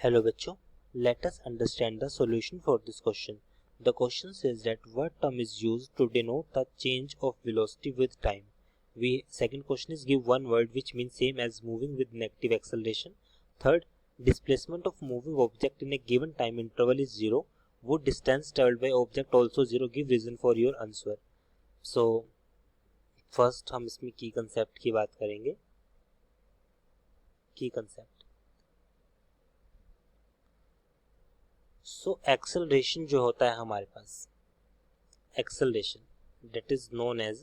Hello बच्चों, let us understand the solution for this question. The question says that what term is used to denote the change of velocity with time. Second question is give one word which means same as moving with negative acceleration. Third, displacement of moving object in a given time interval is 0. Would distance traveled by object also 0? Give reason for your answer. So first हम इसमें की concept की बात करेंगे. की concept so acceleration जो होता है हमारे पास, acceleration that is known as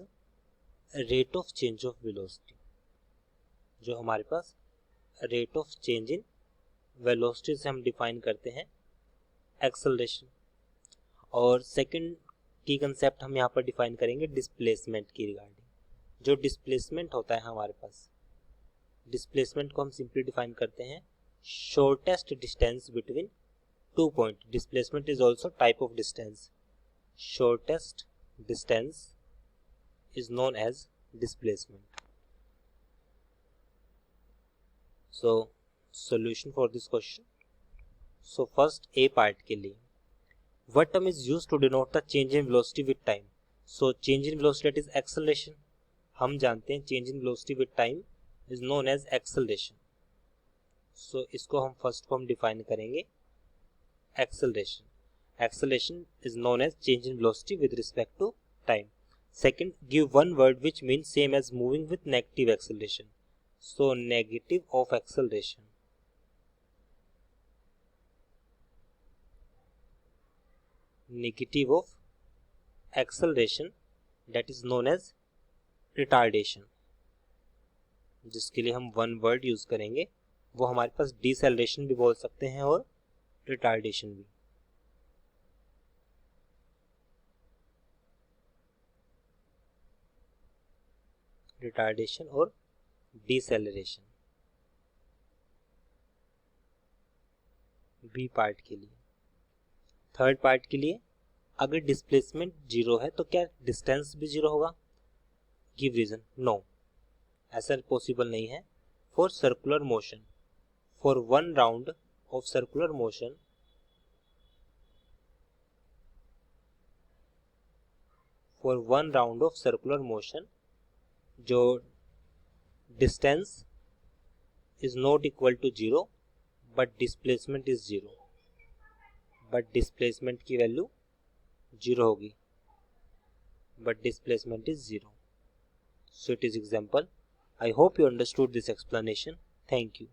rate of change of velocity. जो हमारे पास rate of change in velocity से हम डिफाइन करते हैं एक्सेलरेशन. और सेकंड की कंसेप्ट हम यहाँ पर डिफाइन करेंगे डिस्प्लेसमेंट की रिगार्डिंग. जो डिस्प्लेसमेंट होता है हमारे पास, डिस्प्लेसमेंट को हम सिंपली डिफाइन करते हैं shortest distance between two point. Displacement is also type of distance. Shortest distance is known as displacement. So solution for this question. So first A part के लिए what term is used to denote the change in velocity with time. So change in velocity that is acceleration. हम जानते हैं change in velocity with time is known as acceleration. So इसको हम first को हम define करेंगे acceleration. Acceleration is known as change in velocity with respect to time. Second, give one word which means same as moving with negative acceleration. So negative of acceleration. Negative of acceleration that is known as retardation. जिसके लिए हम one word use करेंगे, वो हमारे पास deceleration भी बोल सकते हैं और रिटार्डेशन भी. रिटार्डेशन और डिसेलरेशन. बी पार्ट के लिए. थर्ड पार्ट के लिए अगर डिस्प्लेसमेंट जीरो है तो क्या डिस्टेंस भी जीरो होगा? Give reason. नो, ऐसा पॉसिबल नहीं है. For circular motion, for one round of circular motion, for one round of circular motion जो distance is not equal to 0 but displacement is 0, but displacement की value 0 होगी, but displacement is 0. So it is example. I hope you understood this explanation. Thank you.